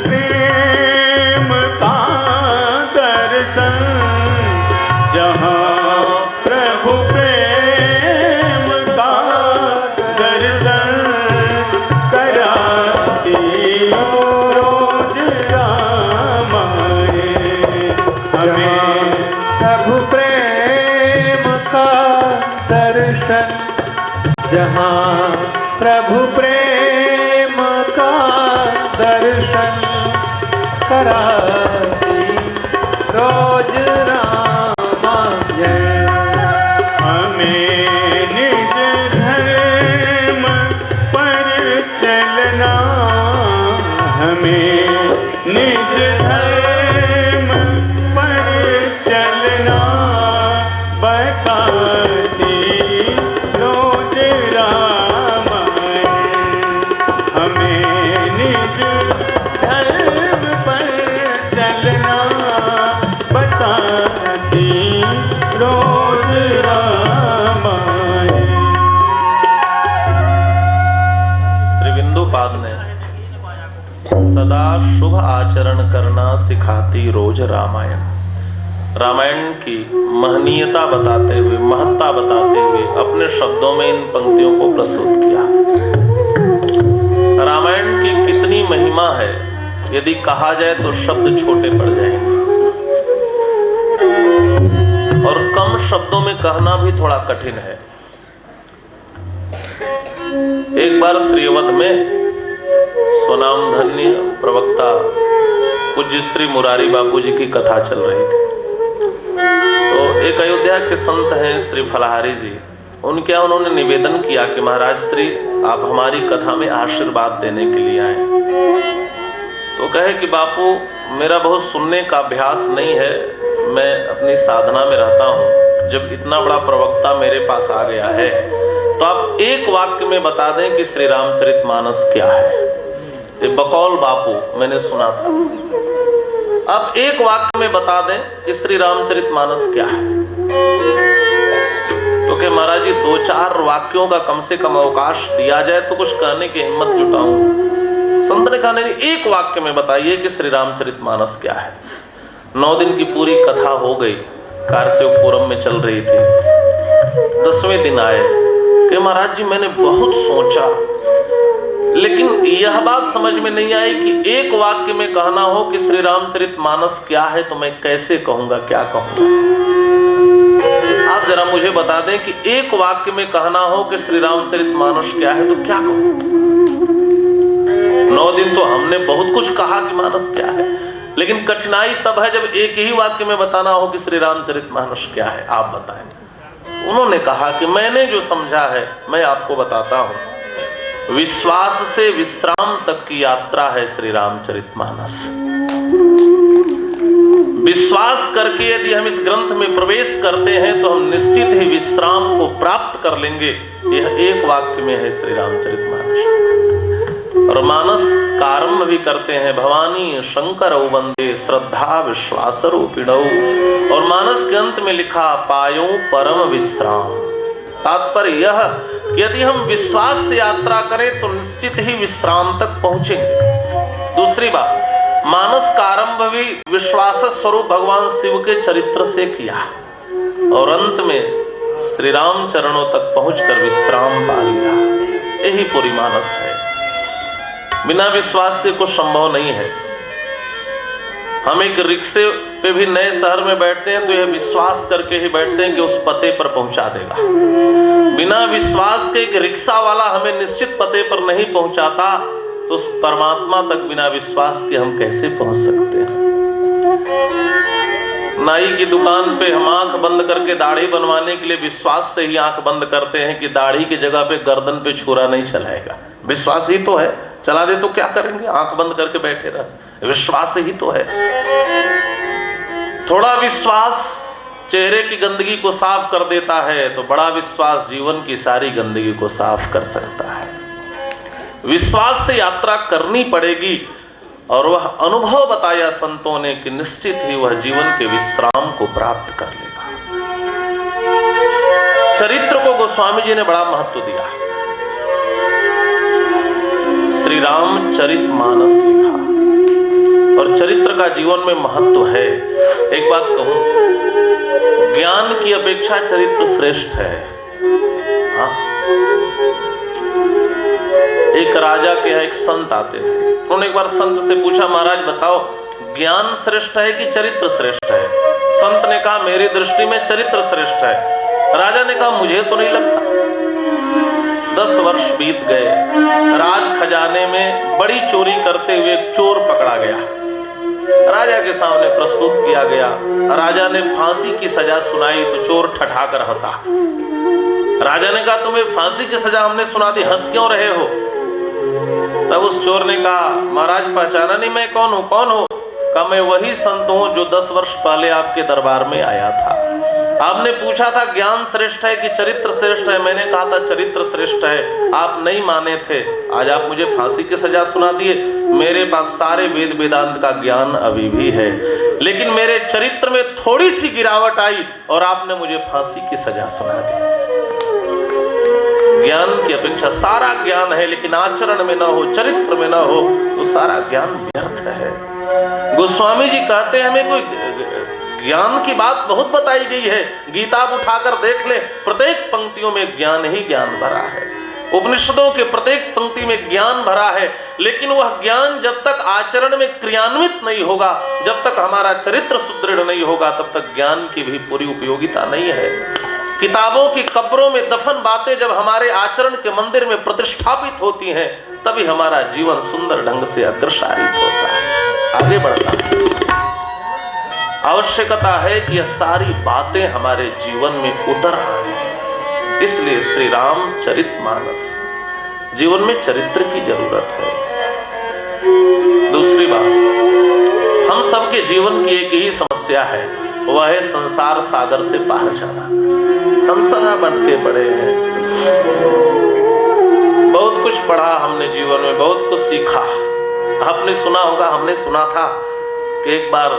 प्रेम का दर्शन, जहाँ प्रभु प्रेम का दर्शन कराती रोज रामायण हमें। प्रभु प्रेम का दर्शन, जहाँ प्रभु प्रेम का दर्शन कराती रोज रामायण। हमें निज धर्म पर चलना, हमें निज धर्म पर चलना बताती रोज रामायण। हमें निज धर्म पर चलना बताती रोज रामायण। श्री बिंदुपाद ने सदा शुभ आचरण करना सिखाती रोज रामायण। रामायण की महनीयता बताते हुए, महत्ता बताते हुए अपने शब्दों में इन पंक्तियों को प्रस्तुत किया। रामायण की कितनी महिमा है, यदि कहा जाए तो शब्द छोटे पड़ जाएंगे, और कम शब्दों में कहना भी थोड़ा कठिन है। एक बार श्रीवध में स्वनाम धन्य प्रवक्ता पूज्य श्री मुरारी बापू जी की कथा चल रही थी। तो एक अयोध्या के संत हैं श्री फलाहारी जी, उनके यहाँ उन्होंने निवेदन किया कि महाराज श्री आप हमारी कथा में आशीर्वाद देने के लिए आए। तो कहे कि बापू मेरा बहुत सुनने का अभ्यास नहीं है, मैं अपनी साधना में रहता हूँ। जब इतना बड़ा प्रवक्ता मेरे पास आ गया है तो आप एक वाक्य में बता दें कि श्री रामचरितमानस क्या है। ये बकौल बापू मैंने सुना था। आप एक वाक्य में बता दें कि श्री रामचरितमानस क्या है। तो कि महाराज जी 2-4 वाक्यों का कम से कम अवकाश दिया जाए तो कुछ कहने की हिम्मत जुटाऊं। संत ने कहा नहीं, एक वाक्य में बताइए कि श्री रामचरितमानस क्या है। 9 दिन की पूरी कथा हो गई, कारसेवपुरम में चल रही थी। 10वें दिन आए कि महाराज जी मैंने बहुत सोचा, लेकिन यह बात समझ में नहीं आई कि एक वाक्य में कहना हो कि श्री रामचरितमानस क्या है तो मैं कैसे कहूंगा, क्या कहूंगा। आप जरा मुझे बता दें कि एक वाक्य में कहना हो कि श्री रामचरितमानस क्या है तो क्या कहूं। 9 दिन तो हमने बहुत कुछ कहा कि मानस क्या है, लेकिन कठिनाई तब है जब एक ही वाक्य में बताना हो कि श्री रामचरितमानस क्या है। आप बताएं। उन्होंने कहा कि मैंने जो समझा है मैं आपको बताता हूं। विश्वास से विश्राम तक की यात्रा है श्री रामचरितमानस। विश्वास करके यदि हम इस ग्रंथ में प्रवेश करते हैं तो हम निश्चित ही विश्राम को प्राप्त कर लेंगे। यह एक वाक्य में है श्री रामचरितमानस। और मानस का आरंभ भी करते हैं भवानी शंकर वंदे श्रद्धा विश्वास रूपिणौ। और मानस के अंत में लिखा पायो परम विश्राम। तात्पर्य यह कि यदि हम विश्वास से यात्रा करें तो निश्चित ही विश्राम तक पहुंचेंगे। दूसरी बात, मानस का आरंभ भी विश्वास स्वरूप भगवान शिव के चरित्र से किया और अंत में श्री राम चरणों तक पहुंचकर विश्राम पा लिया। यही पूरी मानस है। बिना विश्वास के कुछ संभव नहीं है। हम एक रिक्शे पे भी नए शहर में बैठते हैं तो यह विश्वास करके ही बैठते हैं कि उस पते पर पहुंचा देगा। बिना विश्वास के एक रिक्शा वाला हमें निश्चित पते पर नहीं पहुंचाता तो उस परमात्मा तक बिना विश्वास के हम कैसे पहुंच सकते हैं। नाई की दुकान पे हम आंख बंद करके दाढ़ी बनवाने के लिए विश्वास से ही आंख बंद करते हैं कि दाढ़ी की जगह पे गर्दन पे छुरा नहीं चलाएगा। विश्वास ही तो है, चला दे तो क्या करेंगे, आंख बंद करके बैठे रह। विश्वास ही तो है। थोड़ा विश्वास चेहरे की गंदगी को साफ कर देता है तो बड़ा विश्वास जीवन की सारी गंदगी को साफ कर सकता है। विश्वास से यात्रा करनी पड़ेगी और वह अनुभव बताया संतों ने कि निश्चित ही वह जीवन के विश्राम को प्राप्त कर लेगा। चरित्र को गोस्वामी जी ने बड़ा महत्व दिया। श्री रामचरितमानस लिखा। और चरित्र का जीवन में महत्व है। एक बात कहूं, ज्ञान की अपेक्षा चरित्र श्रेष्ठ है। हाँ? एक राजा के यहाँ एक संत आते थे। उन्होंने एक बार संत से पूछा, महाराज बताओ ज्ञान श्रेष्ठ है कि चरित्र श्रेष्ठ है? संत ने कहा मेरी दृष्टि में चरित्र श्रेष्ठ है। राजा ने कहा मुझे तो नहीं लगता। 10 वर्ष बीत गए। राज खजाने में बड़ी चोरी करते हुए एक चोर पकड़ा गया। राजा के सामने प्रस्तुत किया गया। राजा ने फांसी की सजा सुनाई तो चोर ठठाकर हंसा। राजा ने कहा तुम्हें फांसी की सजा हमने सुना दी, हंस क्यों रहे हो? तब उस चोर ने कहा महाराज पहचाना नहीं मैं कौन हूँ? कौन हो? कहा मैं वही संत हूँ जो 10 वर्ष पहले आपके दरबार में आया था। आपने पूछा था ज्ञान श्रेष्ठ है कि चरित्र श्रेष्ठ है? मैंने कहा था चरित्र श्रेष्ठ है, आप नहीं माने थे। आज आप मुझे फांसी की सजा सुना दिए। मेरे पास सारे वेद वेदांत का ज्ञान अभी भी है, लेकिन मेरे चरित्र में थोड़ी सी गिरावट आई और आपने मुझे फांसी की सजा सुना दी। ज्ञान की अपेक्षा सारा ज्ञान है, लेकिन आचरण में ना हो, चरित्र में ना हो, तो सारा ज्ञान व्यर्थ है। गोस्वामी जी कहते हैं हमें कोई ज्ञान की बात बहुत बताई गई है। गीता आप उठाकर देख ले, प्रत्येक पंक्तियों में ज्ञान ही ज्ञान भरा है। उपनिषदों के प्रत्येक पंक्ति में ज्ञान भरा है, लेकिन वह ज्ञान जब तक आचरण में क्रियान्वित नहीं होगा, जब तक हमारा चरित्र सुदृढ़ नहीं होगा, तब तक ज्ञान की भी पूरी उपयोगिता नहीं है। किताबों की कब्रों में दफन बातें जब हमारे आचरण के मंदिर में प्रतिष्ठापित होती हैं, तभी हमारा जीवन सुंदर ढंग से अग्रसारित होता है, आगे बढ़ता है। आवश्यकता है कि यह सारी बातें हमारे जीवन में उतर आए। इसलिए श्री रामचरितमानस, जीवन में चरित्र की जरूरत है। दूसरी बात, हम सबके जीवन की एक ही समस्या है, वह है संसार सागर से पार जाना। हम सदा बनते पड़े हैं, बहुत कुछ पढ़ा हमने जीवन में, बहुत कुछ सीखा। आपने सुना होगा, हमने सुना था कि एक बार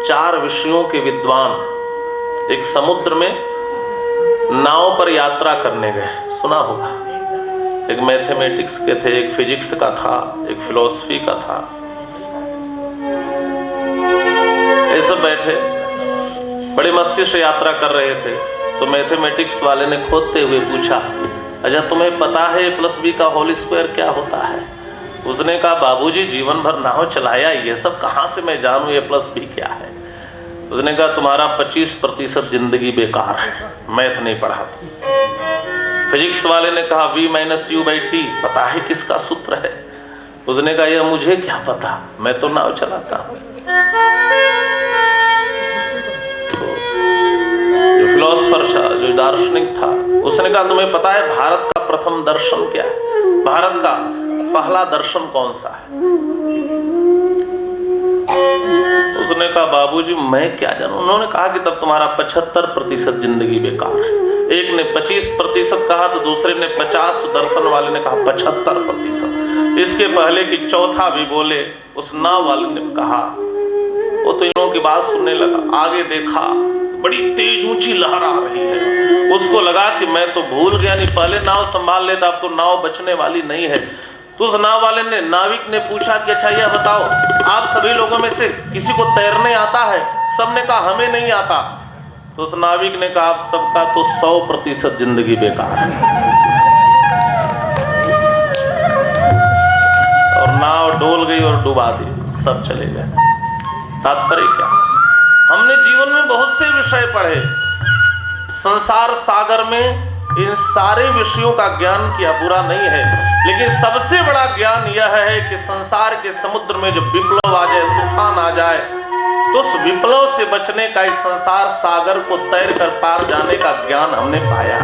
4 विषयों के विद्वान एक समुद्र में नाव पर यात्रा करने गए। सुना होगा, एक मैथमेटिक्स के थे, एक फिजिक्स का था, एक फिलॉसफी का था। ये सब बैठे बड़े मस्ती से यात्रा कर रहे थे। तो मैथमेटिक्स वाले ने खोदते हुए पूछा, अच्छा तुम्हें पता है A+B का होल स्क्वायर क्या होता है? उसने कहा बाबूजी जीवन भर नाव चलाया, ये सब कहां से मैं जानूं A+B क्या है? उसने कहा तुम्हारा 25% जिंदगी बेकार है, मैथ नहीं पढ़ा। फिजिक्स वाले ने कहा V-U/T पता है किसका सूत्र है? उसने कहा यह मुझे क्या पता, मैं तो नाव चलाता हूं। जो फिलोसफर था, जो दार्शनिक था, उसने कहा तुम्हें पता है भारत का प्रथम दर्शन क्या है? भारत का पहला दर्शन कौन सा है? उसने कहा बाबूजी मैं क्या जानूं। उन्होंने कहा कि तब तुम्हारा 75% जिंदगी बेकार है। एक ने 25% कहा तो दूसरे ने 50, दर्शन वाले ने कहा 75%। इसके पहले कि चौथा भी बोले, उस नाव वाले ने कहा, वो तो इनों की बात सुनने लगा। आगे देखा, बड़ी तेज ऊंची लहर आ रही है। उसको लगा कि मैं तो भूल गया, नहीं पहले नाव संभाल लेता, अब तो नाव बचने वाली नहीं है। तो उस नाव वाले ने, नाविक ने पूछा कि अच्छा यह बताओ आप सभी लोगों में से किसी को तैरने आता है? सबने कहा हमें नहीं आता। तो उस नाविक ने कहा आप सबका तो 100% जिंदगी बेकार है। और नाव डोल गई और डुबा दी, सब चले गए। तात्पर्य क्या? हमने जीवन में बहुत से विषय पढ़े, संसार सागर में इन सारे विषयों का ज्ञान किया बुरा नहीं है, लेकिन सबसे बड़ा ज्ञान यह है कि संसार के समुद्र में जब विप्लव आ जाए, तूफान आ जाए, तो उस विप्लव से बचने का, इस संसार सागर को तैर कर पार जाने का ज्ञान हमने पाया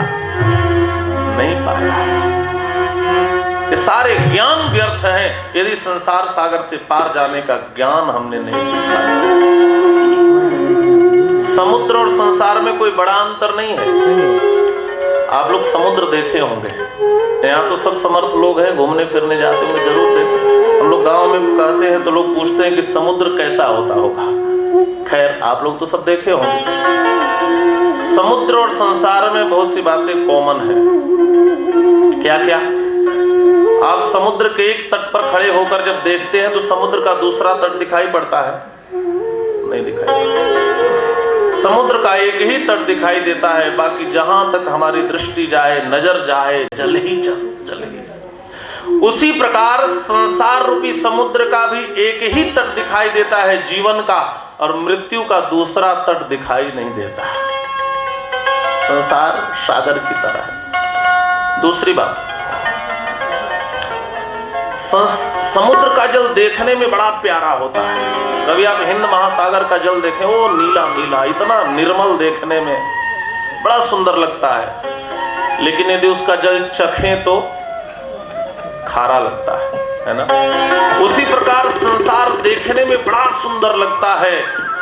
नहीं पाया। ये सारे ज्ञान व्यर्थ हैं यदि संसार सागर से पार जाने का ज्ञान हमने नहीं सीखा। समुद्र और संसार में कोई बड़ा अंतर नहीं है। आप लोग समुद्र देखे होंगे, यहाँ तो सब समर्थ लोग हैं, घूमने फिरने जाते होंगे, जरूर देखे। हम लोग गांव में कहते हैं तो लोग पूछते हैं कि समुद्र कैसा होता होगा। खैर आप लोग तो सब देखे होंगे। समुद्र और संसार में बहुत सी बातें कॉमन है। क्या क्या? आप समुद्र के एक तट पर खड़े होकर जब देखते हैं तो समुद्र का दूसरा तट दिखाई पड़ता है? नहीं दिखाई पड़ता। समुद्र का एक ही तट दिखाई देता है, बाकी जहां तक हमारी दृष्टि जाए, नजर जाए, जल ही जल ही। उसी प्रकार संसार रूपी समुद्र का भी एक ही तट दिखाई देता है जीवन का, और मृत्यु का दूसरा तट दिखाई नहीं देता। संसार सागर की तरह है। दूसरी बात, समुद्र का जल देखने में बड़ा प्यारा होता है। कभी आप हिंद महासागर का जल देखें, वो नीला नीला, इतना निर्मल, देखने में बड़ा सुंदर लगता है। लेकिन यदि उसका जल चखें तो खारा लगता है ना? उसी प्रकार संसार देखने में बड़ा सुंदर लगता है,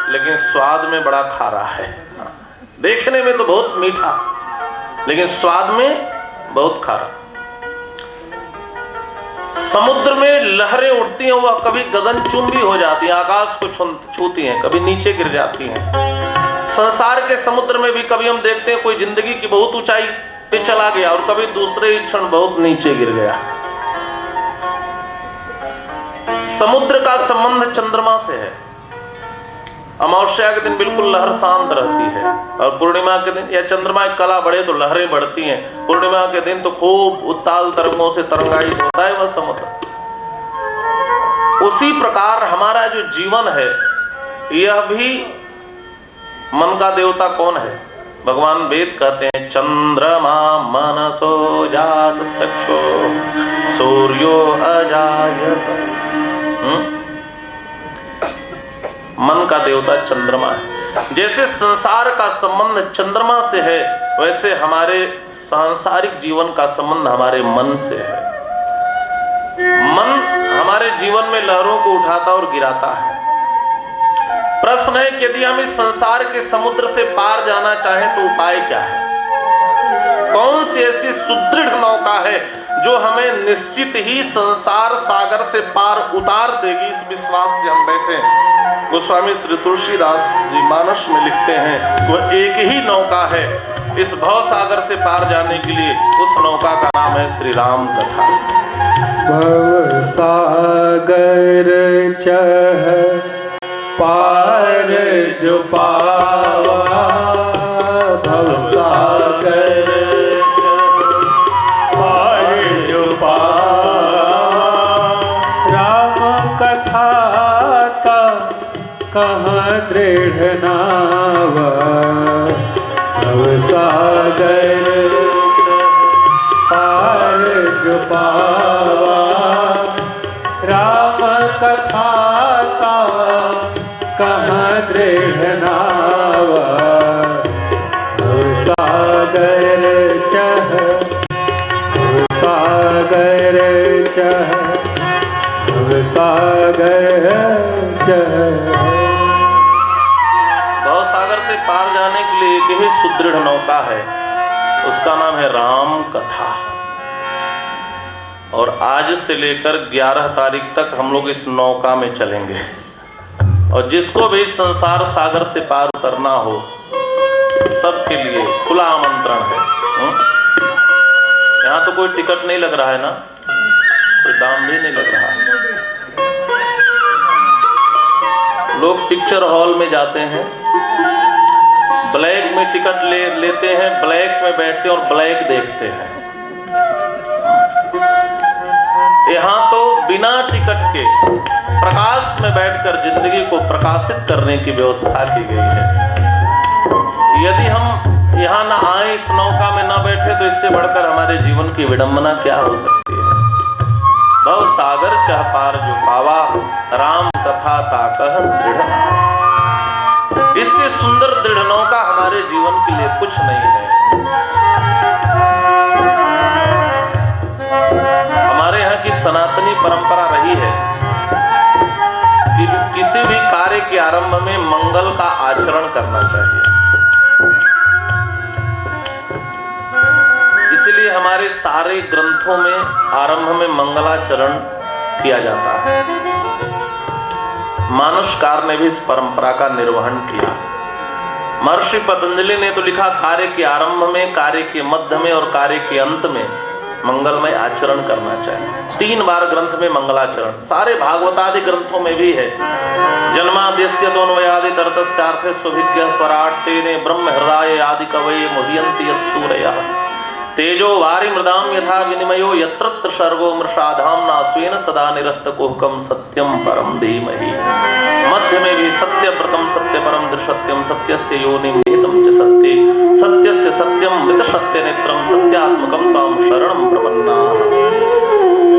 लेकिन स्वाद में बड़ा खारा है। देखने में तो बहुत मीठा, लेकिन स्वाद में बहुत खारा। समुद्र में लहरें उठती हैं, वह कभी गगनचुंबी हो जाती हैं, आकाश को छूती हैं, कभी नीचे गिर जाती हैं। संसार के समुद्र में भी कभी हम देखते हैं कोई जिंदगी की बहुत ऊंचाई पे चला गया और कभी दूसरे ही क्षण बहुत नीचे गिर गया। समुद्र का संबंध चंद्रमा से है। अमावस्या के दिन बिल्कुल लहर शांत रहती है, और पूर्णिमा के दिन या चंद्रमा की कला बढ़े तो लहरें बढ़ती हैं। पूर्णिमा के दिन तो खूब उत्ताल तरंगों से तरंगायित होता है वह समुद्र। उसी प्रकार हमारा जो जीवन है, यह भी मन का देवता कौन है? भगवान वेद कहते हैं, चंद्रमा मनसो जात चक्षो सूर्यो अजायत। मन का देवता चंद्रमा है। जैसे संसार का संबंध चंद्रमा से है, वैसे हमारे सांसारिक जीवन का संबंध हमारे मन से है। मन हमारे जीवन में लहरों को उठाता और गिराता है। प्रश्न है कि यदि हम इस संसार के समुद्र से पार जाना चाहें तो उपाय क्या है? कौन सी ऐसी सुदृढ़ नौका है जो हमें निश्चित ही संसार सागर से पार उतार देगी? इस विश्वास से हम बैठे हैं। गोस्वामी श्री तुलसीदास जी मानस में लिखते हैं, वह एक ही नौका है इस भव सागर से पार जाने के लिए। उस नौका का नाम है श्री राम कथा। भव सागर चह पार जो पावा, भव सागर पार जो पावा, राम कथा का कहाँ दृढ़ नावा, भव सागर पार जो पावा, राम कथा का कहाँ दृढ़ नावा, भव सागर चह, भव सागर चह, भव सागर चह। भव सागर से पार जाने के लिए एक ही सुदृढ़ नौका है, उसका नाम है राम कथा। और आज से लेकर 11 तारीख तक हम लोग इस नौका में चलेंगे, और जिसको भी संसार सागर से पार उतरना हो, सबके लिए खुला आमंत्रण है। यहाँ तो कोई टिकट नहीं लग रहा है ना, कोई दाम भी नहीं लग रहा है। लोग पिक्चर हॉल में जाते हैं, ब्लैक में टिकट लेते हैं, ब्लैक में बैठते हैं और ब्लैक देखते हैं। यहाँ तो बिना टिकट के प्रकाश में बैठकर जिंदगी को प्रकाशित करने की व्यवस्था की गई है। यदि हम यहाँ ना आए, इस नौका में ना बैठे, तो इससे बढ़कर हमारे जीवन की विडंबना क्या हो सकती है? भव सागर चह पार जो पावा, राम कथा ताकह दृढ़। इससे सुंदर दृढ़ नौका हमारे जीवन के लिए कुछ नहीं है। हमारे यहाँ की सनातनी परंपरा रही है कि किसी भी कार्य के आरंभ में मंगल का आचरण करना चाहिए। इसलिए हमारे सारे ग्रंथों में आरंभ में मंगलाचरण किया जाता है। मानुषकार ने भी इस परंपरा का निर्वहन किया। महर्षि पतंजलि ने तो लिखा, कार्य के आरंभ में, कार्य के मध्य में और कार्य के अंत में मंगलमय आचरण करना चाहिए। 3 बार ग्रंथ में मंगलाचरण, सारे भागवतादि ग्रंथों में भी है। जन्माद्यस्य तोन्वयादि तरतस्यार्थे स्वभिज्ञः स्वराट् तेने ब्रह्म हृदय आदि कवये मुह्यन्ति यत्सूरयः तेजो वारि मृदाम यथा विनिमयो यत्र सर्गो मृषाधाम्ना स्वेन सदा निरस्तकुहकं सत्यम परम धीमहि। मध्य में भी सत्य प्रथम सत्य परम दृश्यम सत्यस्य योनिं निहितं च सत्ये सत्यस्य सत्यम मृत सत्य नेत्रम सत्यात्मकं ताम शरणं प्रपन्नाः।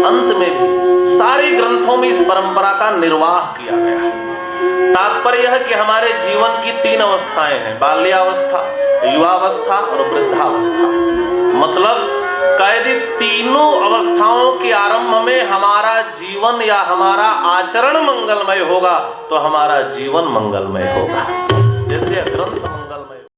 अंत में भी सारे ग्रंथों में इस परंपरा का निर्वाह किया गया है। तात्पर्य यह कि हमारे जीवन की 3 अवस्थाएं हैं, बाल्यावस्था, युवावस्था और वृद्धावस्था। मतलब कैदी तीनों अवस्थाओं के आरंभ में हमारा जीवन या हमारा आचरण मंगलमय होगा तो हमारा जीवन मंगलमय होगा। जैसे ग्रंथ